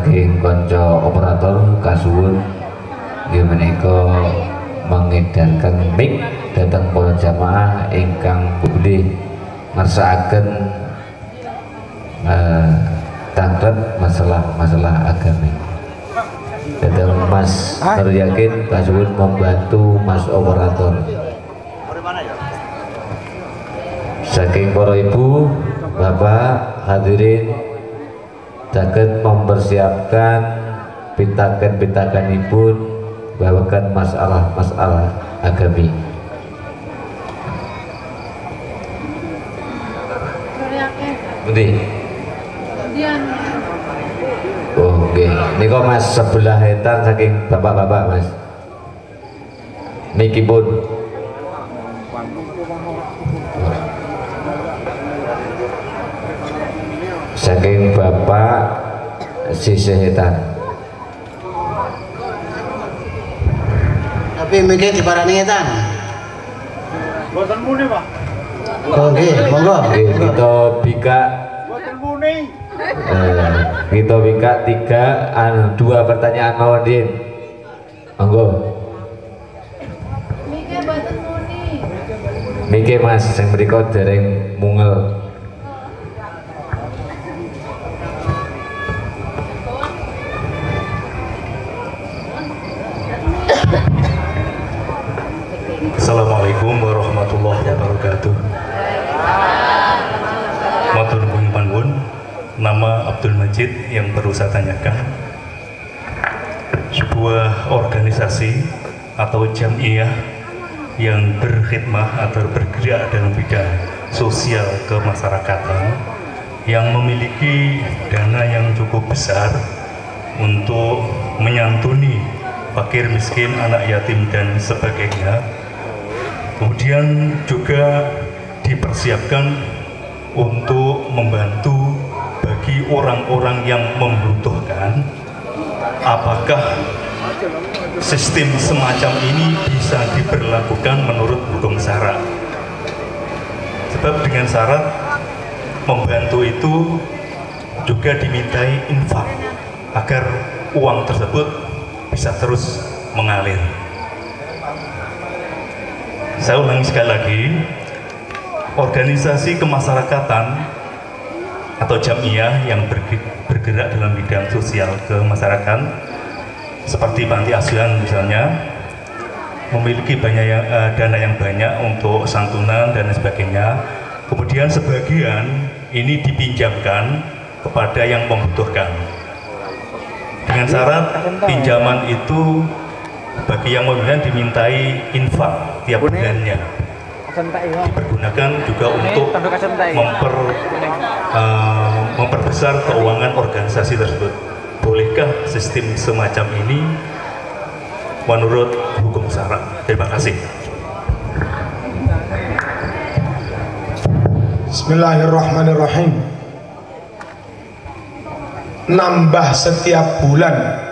saking konco operator kasuwun nggih menika mengedarkan mic dhateng para jamaah ingkang budhe ngersakaken tanglet masalah agami. Dhateng Mas Nur Yakin kasuwun membantu Mas operator. Saking para ibu, bapak, hadirin saged mempersiapkan pitaken-pitakenipun babagan masalah agami. Nggih. Oh, nggih. Nika Mas sebelah etan saking bapak-bapak, Mas. Niki pun saking bapak sisih etan. Tapi mikir diparani etan. Boten muni, Pak. Oh nggih, monggo. Kita bika Boten muni. kita bika 2 pertanyaan mawon Din. Monggo. Mike boten muni. Mike Mas sing mriku dereng mungel. Assalamualaikum warahmatullahi wabarakatuh. Matur nuwun panuwun. Nama Abdul Majid yang perlu saya tanyakan. Sebuah organisasi atau jamiah yang berkhidmah atau bergerak dalam bidang sosial kemasyarakatan yang memiliki dana yang cukup besar untuk menyantuni fakir miskin, anak yatim dan sebagainya. Kemudian juga dipersiapkan untuk membantu bagi orang-orang yang membutuhkan. Apakah sistem semacam ini bisa diberlakukan menurut hukum syarat? Sebab dengan syarat membantu itu juga dimintai infak agar uang tersebut bisa terus mengalir. Saya ulangi sekali lagi, organisasi kemasyarakatan atau jamiah yang bergerak dalam bidang sosial kemasyarakatan seperti panti asuhan misalnya memiliki dana yang banyak untuk santunan dan sebagainya. Kemudian sebagian ini dipinjamkan kepada yang membutuhkan dengan syarat pinjaman itu bagi yang membutuhkan dimintai infak tiap bulannya, dipergunakan juga untuk memperbesar keuangan organisasi tersebut. Bolehkah sistem semacam ini menurut hukum syarak? Terima kasih. Bismillahirrahmanirrahim. Nambah setiap bulan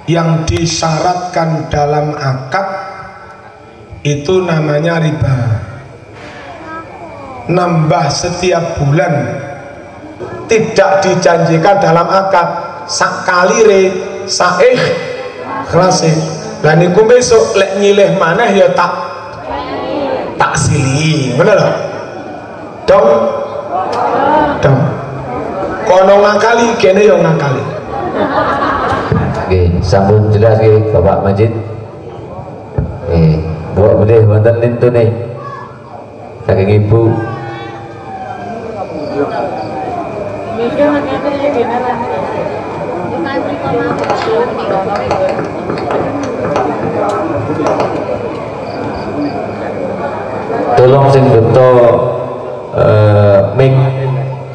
yang disyaratkan dalam akad itu namanya riba. Nambah setiap bulan tidak dijanjikan dalam akad sakalire saih khlase. Lah niku besok lek nyilih maneh ya tak sili. Bener lho? Dong. Kono ngakali kene yo ngakali. Oke, sambung jelas nggih Bapak Majid. Bapak boleh wonten intune saking Ibu. Tolong sing beto mic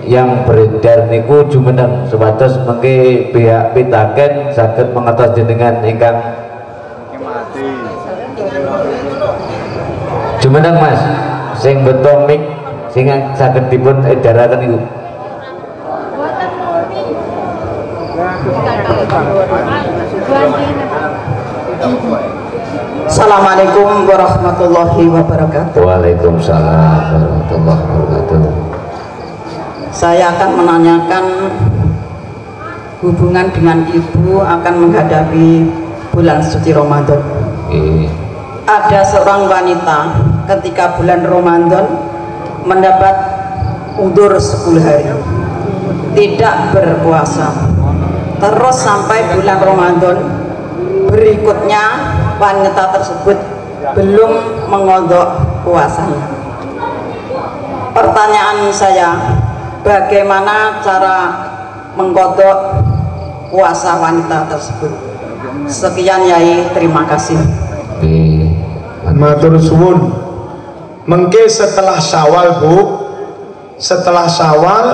yang beredar niku jumeneng sebatas mengke pihak pitaken saged mengertos jenengan ingkang jumeneng Mas sing beto mic sing saged dipun edaraken niku. Assalamualaikum warahmatullahi wabarakatuh. Waalaikumsalam warahmatullahi wabarakatuh. Saya akan menanyakan hubungan dengan ibu akan menghadapi bulan suci Ramadan. Ada seorang wanita ketika bulan Ramadan mendapat udzur 10 hari tidak berpuasa, terus sampai bulan Ramadan berikutnya wanita tersebut belum mengodok puasanya. Pertanyaan saya, bagaimana cara mengkodok puasa wanita tersebut? Sekian Yai, terima kasih. Matur suwun. Mengke setelah Syawal, Bu, setelah Syawal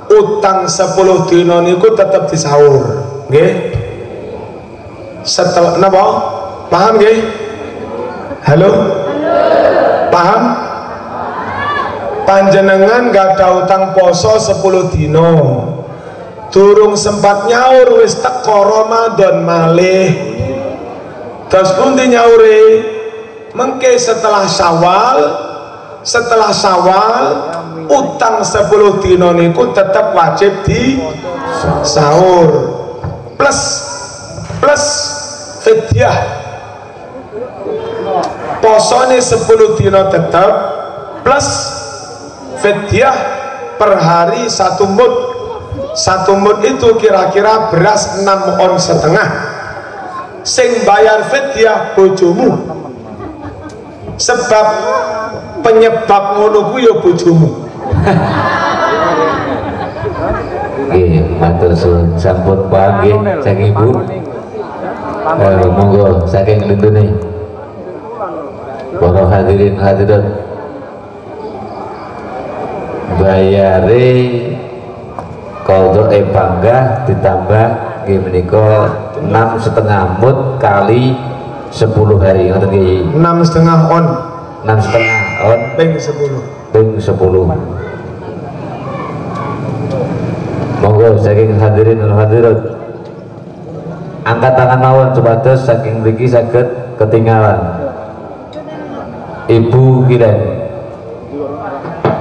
utang 10 dina niku tetep disaur, nggih. Setelah napa? Paham nggih? Halo? Paham? Panjenengan gak ada utang poso 10 dino, durung sempat nyaur wis teko Ramadan malih. Terus pundi nyaure? Mengke setelah Syawal utang 10 dino niku tetap wajib di sahur plus fidyah. Posone 10 dino tetap plus fidyah per hari 1 mud. 1 mud itu kira-kira beras 6 on setengah. Sing bayar fidyah bojomu, sebab penyebab ngono ku ya bojomu. Nggih, matur suwun. Sampun paham nggih saking Ibu. Monggo saking lintune. Para hadirin hadirat, bayare qadha panggah ditambah nggih menika 6,5 mud kali 10 hari, ngoten nggih. 6,5 on. 6,5 on Ping 10. ping 10. Monggo saking hadirin dan hadirat angkat tangan mawon supados saking mriki saged ketinggalan. Ibu Kiren,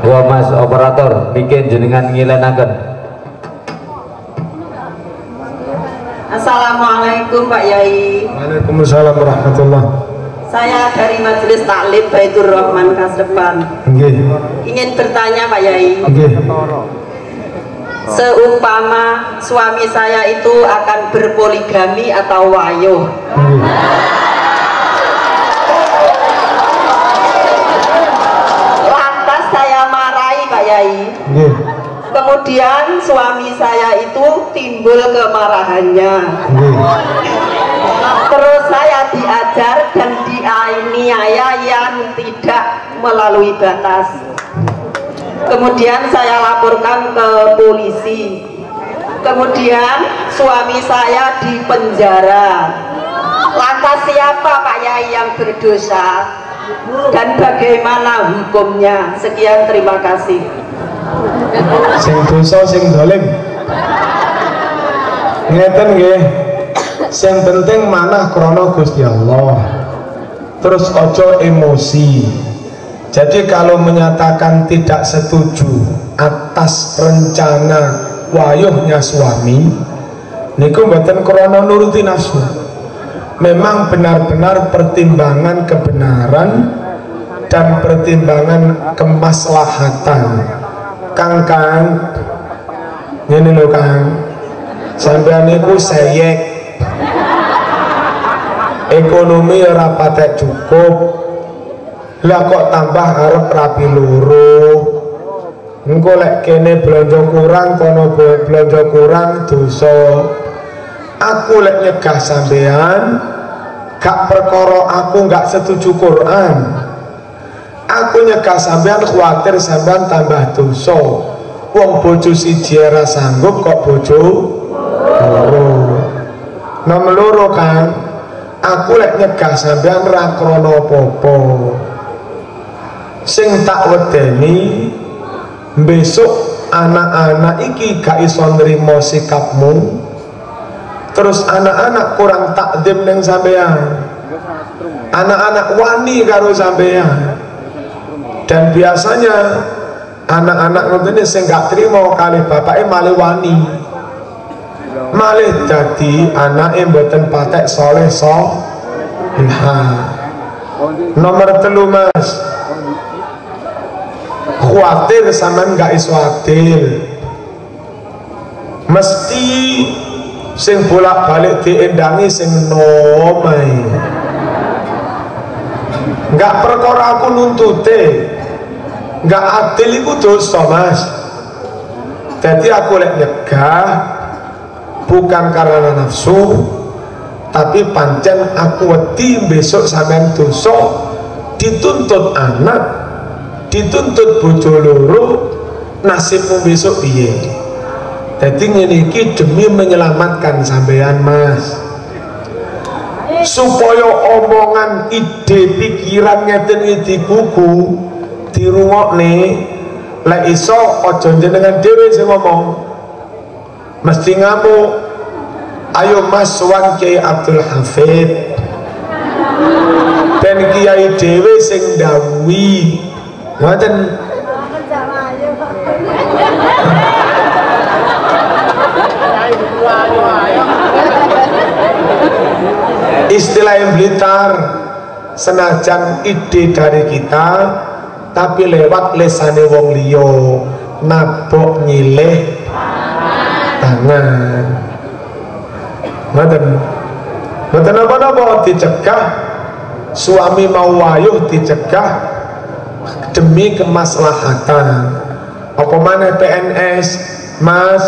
Gua Mas operator bikin jenengan ngilenaken. Assalamualaikum Pak Yai. Waalaikumsalam warahmatullahi. Saya dari Majelis Taklim Baitur Rahman Kasepan. Nggih. Ingin bertanya Pak Yai, Nggih. seumpama suami saya itu akan berpoligami atau wayuh, lantas saya marahi Pak Yai, Nggih. kemudian suami saya itu timbul kemarahannya, terus saya diajar dan dianiaya yang tidak melalui batas. Kemudian saya laporkan ke polisi. Kemudian suami saya dipenjara. Lantas siapa Pak Yai yang berdosa? Dan bagaimana hukumnya? Sekian, terima kasih. Sing dosa sing dolim. Ngeten nggih. Sing penting manah krana Gusti Allah. Terus ojo emosi. Jadi kalau menyatakan tidak setuju atas rencana wayuhnya suami, niku mboten krana nuruti nafsu. Memang benar-benar pertimbangan kebenaran dan pertimbangan kemaslahatan. Kang, ngene lho Kang, sampeyan niku seyek, ekonomi ora patek cukup. Lah kok tambah arep rapi loro. Engko lek kene blonjo kurang, kono blonjo kurang, dosa. Aku lek nyegah sampean, gak perkara aku gak setuju Quran. Aku nyegah sampean khawatir sampean tambah dosa. Wong bojo siji ora sanggup kok bojo loro. Nomor loro kan, aku lek nyegah sampean ra krana apa-apa. Sing tak wedeni besok anak-anak iki gak iso nrimo sikapmu, terus anak-anak kurang takdim ning sampean, anak-anak wani karo sampean. Dan biasanya anak-anak ngoten sing gak trimo kali bapake malih wani. malih dadi anake mboten patek soleh Nomor 3 Mas, khawatir sampean gak iso adil, mesti sing bolak-balik diendangi sing nomai. Gak perkara aku nuntute, gak adil iku dosa Mas. Jadi aku lek nyegah bukan karena nafsu, tapi pancen aku wedi besok sampean dosa, dituntut anak, dituntut bojo loro, nasibmu besok piye. Jadi ngene iki demi menyelamatkan sampean Mas, supaya omongan ide pikiran ngeten iki dikuku dirungokne. Lek iso aja jenengan dhewe sing ngomong, mesti ngamuk. Ayo Mas sowan Kiai Abdul Hafid ben kiai dhewe sing ndawuhi. Ngoten. Istilah yang Blitar, senajan ide dari kita tapi lewat lesane wong liya, nabok nyilih tangan. Mboten apa-apa dicegah, suami mau wayuh dicegah demi kemaslahatan. Apa maneh PNS, Mas,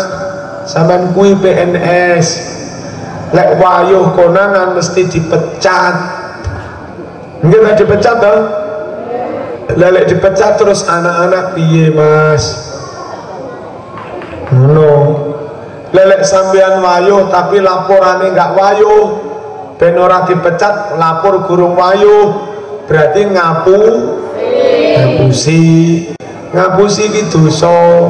sampean kuwi PNS, lek wayuh konangan mesti dipecat. Nggih dipecat to? Lek dipecat terus anak-anak piye Mas? Ngono. Lelek sampean wayuh tapi laporane nggak wayuh, ben ora dipecat, lapor gurung wayuh, berarti ngapusi iki dosa.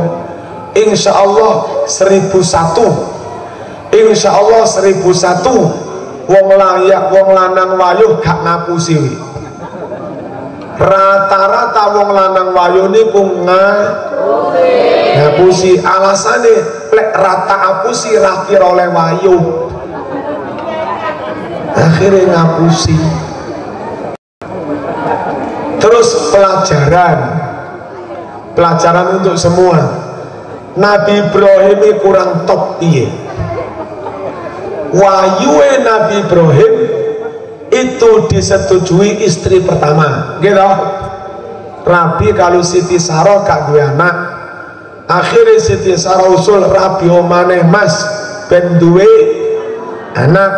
Insyaallah 1001, insyaallah 1001 wong layak wong lanang wayuh gak ngapusi. Rata-rata wong lanang wayuh niku ngapusi. Alasane lek rata apusi ra kira oleh wayuh, akhirnya ngapusi. Terus pelajaran untuk semua. Nabi Ibrahim kurang top piye? Wayuhe Nabi Ibrahim itu disetujui istri pertama, gitu. Rabi kalau Siti Sarah gak duwe anak, akhirnya Siti Sarah usul Rabi omane Mas ben duwe anak.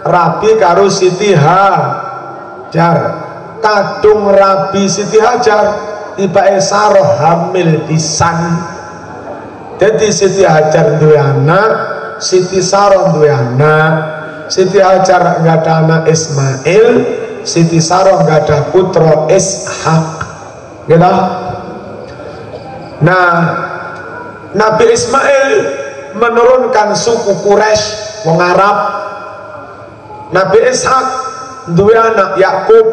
Rabi karo Siti Hajar, kadung Rabi Siti Hajar tibake Sarah hamil pisan. Jadi Siti Hajar duwe anak, Siti Sarah duwe anak. Siti Hajar nggak ada anak Ismail, Siti Sarah nggak ada putra Ishak, gitu. Nah, Nabi Ismail menurunkan suku Quraisy wong Arab. Nabi Ishak duwe anak Yakub,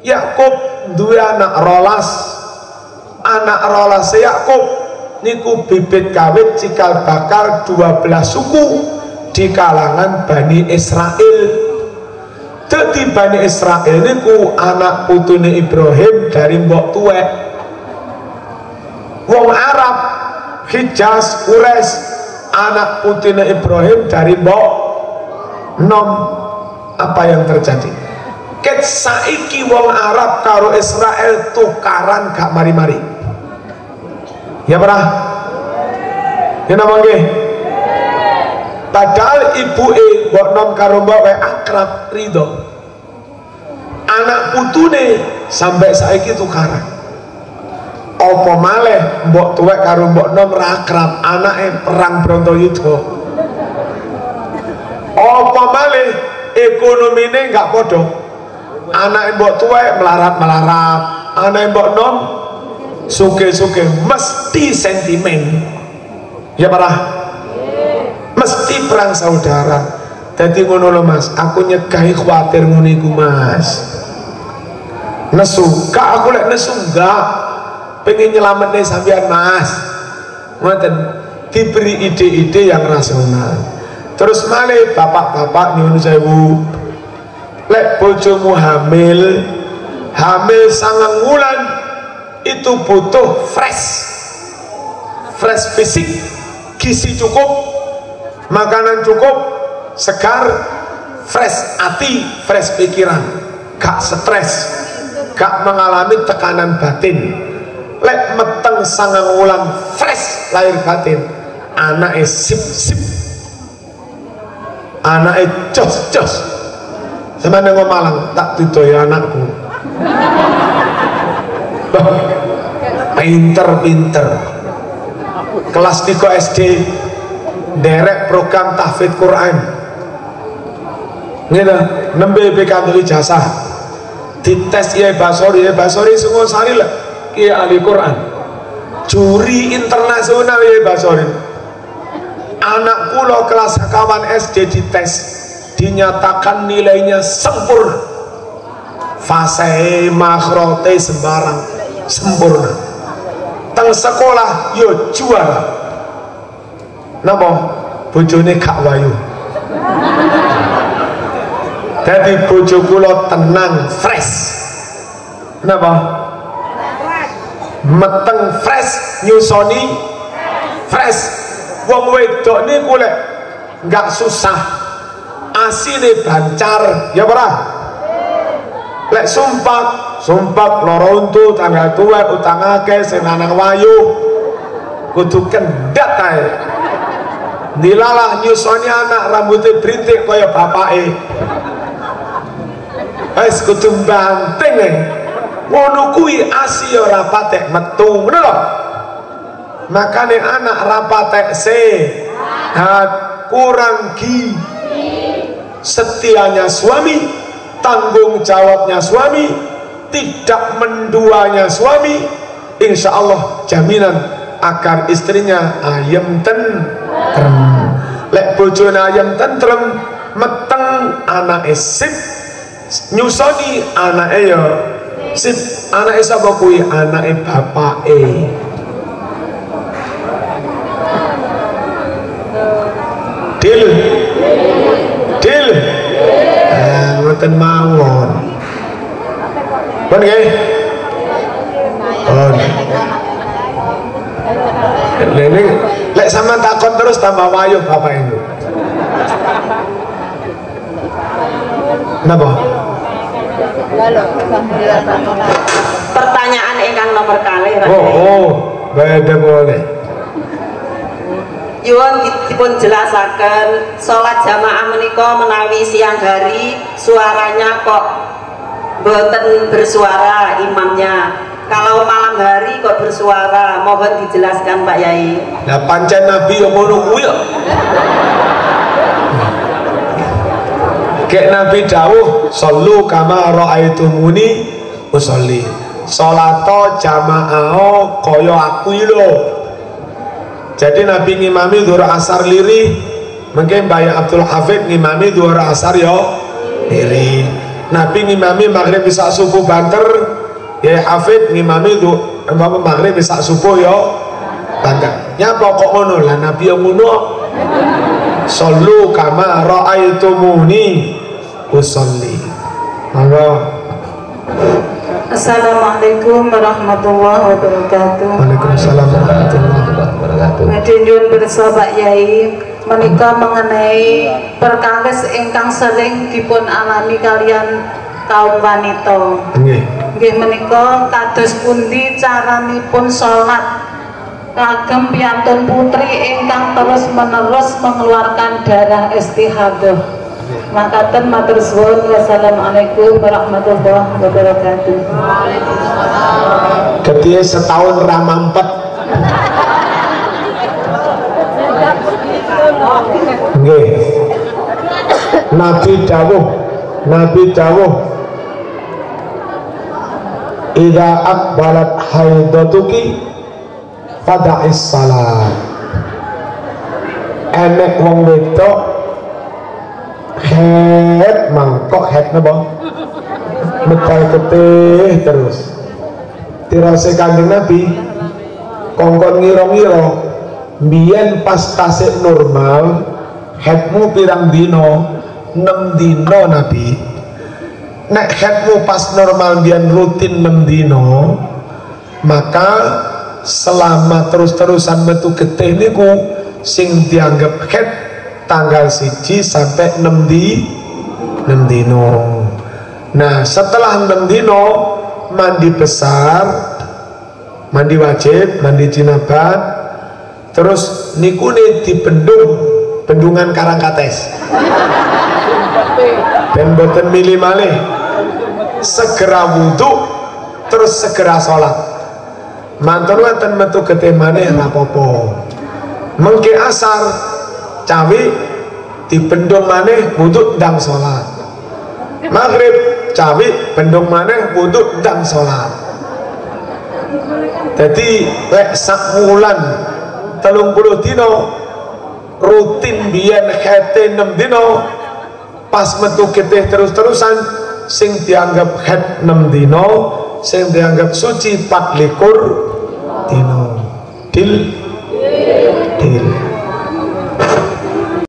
Yakub duwe anak rolas. Anak rolas Yakub niku bibit kawit cikal bakal 12 suku di kalangan Bani Israel. Jadi Bani Israel niku anak putune Ibrahim dari mbok tuwek. Wong Arab Hijaz Quraisy anak putune Ibrahim dari mbok nom. Apa yang terjadi? Ket saiki wong Arab karo Israel tukaran gak mari-mari. Ya pernah? Ya napa nggih? Padahal ibuke mbok nom karo mbok wae akrab ridho. Anak putune sampai saiki tukaran. Apa malih mbok tuwek karo mbok nom ra akrab, anake perang Brontoyuda. Apa malih ekonomine enggak padha. Anake mbok tuwek melarat-melarat, anake mbok nom sugih-sugih, mesti sentimen. Ya parah. Mesti perang saudara. Jadi ngono lho Mas, aku nyegahi khawatir ngono iku Mas. Nesu, kak aku lek nesu enggak pengen nyelametne sampean Mas. Ngoten. diberi ide-ide yang rasional. Terus malih bapak-bapak nyuwun sewu, lek bojomu hamil 9 bulan itu butuh fresh fisik, gizi cukup, makanan cukup, segar, fresh hati, fresh pikiran, gak stres, gak mengalami tekanan batin. Lek meteng 9 bulan fresh lahir batin, anaknya sip anaknya jos sama dengan Malang tak didoi anakku. Pinter kelas 3 SD derek program tahfidz Quran ngene nembe BK ijazah dites Yai Basori semua sari lah Kiai ahli Quran, juri internasional Yai Basori. Anak kula kelas kawan SD dites dinyatakan nilainya sempurna, fase makrote sembarang sempurna, teng sekolah yo juara. Napa bojone gak wayu, dadi bojo kula tenang fresh. Napa meteng fresh, nyusoni fresh. Wong wedok niku lek enggak susah, asine bancar, ya ora? Lek sumpah loro untu, tanggal tua, utang akeh, sing lanang wayu, kudu kendhat ae. Dilalah nyusoni anak rambutnya brintik kaya bapake. Wis kudu banting ae. Ngono kuwi asi ora patek metu, ngono lho. Makanya anak rapatek sehat, kurang gizi, setianya suami, tanggung jawabnya suami, tidak menduanya suami, insya Allah jaminan agar istrinya ayem tentrem. Lek bojone ayem tentrem, meteng anake sip, nyusoni anake ya sip. Anake sapa kuwi? Anake bapake. Deal ngoten mawon pun nggih. Lene lek sampean takon terus tambah wayuh bapak itu. Napa? Pertanyaan ingkang nomor kalih. Beda boleh. Yuwun dipun jelasaken sholat jamaah menika menawi siang hari suaranya kok boten bersuara imamnya, kalau malam hari kok bersuara, mohon dijelaskan Pak Yai. Nah pancen Nabi yang ngono kuwi ya. Kayak Nabi dawuh, "Shollu kama ra'aitumuni usolli." Salato jamaah kaya aku lho. Jadi Nabi ngimami dhuwur asar liri, mungkin Mbak Abdul Hafid ngimami dhuwur asar yo liri. Nabi ngimami maghrib bisa subuh banter, ya Hafid ngimami maghrib bisa subuh yo banter. Ya pokok ngono lah Nabi yang ngono. Shollu kama ra'aitumuni usolli. Monggo. Assalamualaikum warahmatullahi wabarakatuh. Waalaikumsalam warahmatullahi wabarakatuh. Medinjun bersama Pak Yai menika mengenai perkawis ingkang sering dipun alami kalian kaum wanita. Nggih menika kados pundi caranipun salat kagem piyantun putri ingkang terus menerus mengeluarkan darah istihadah. Makaten matur suwun. Wassalamualaikum warahmatullahi wabarakatuh. Ketia setahun ramampet. Nggih. Nabi dawuh idza aqbalat haidatuki fada'is salat. Enek wong wedok head mangkok head napa metal ketih terus tirase Kanjeng Nabi kongkon ngira-ngira Biyen pas tasik normal headmu pirang dino? 6 dino Nabi. Nek headmu pas normal biyen rutin 6 dino, maka selama terus-terusan metu getih niku sing dianggap head tanggal 1 sampai 6 dino. Nah setelah 6 dino mandi besar, mandi wajib, mandi jinabat, terus niku nih dibendung, bendungan Karangkates dan boten milih malih, segera wudhu terus segera sholat. Mantur wonten metu getih maneh rapopo, mengke asar cawi dibendung maneh wudhu ndang sholat, maghrib cawi bendung maneh wudhu ndang sholat. Jadi lek sak wulan 30 dino rutin biyen hete 6 dino, pas metu getih terus-terusan sing dianggap head 6 dino, sing dianggap suci 24 dino. Dil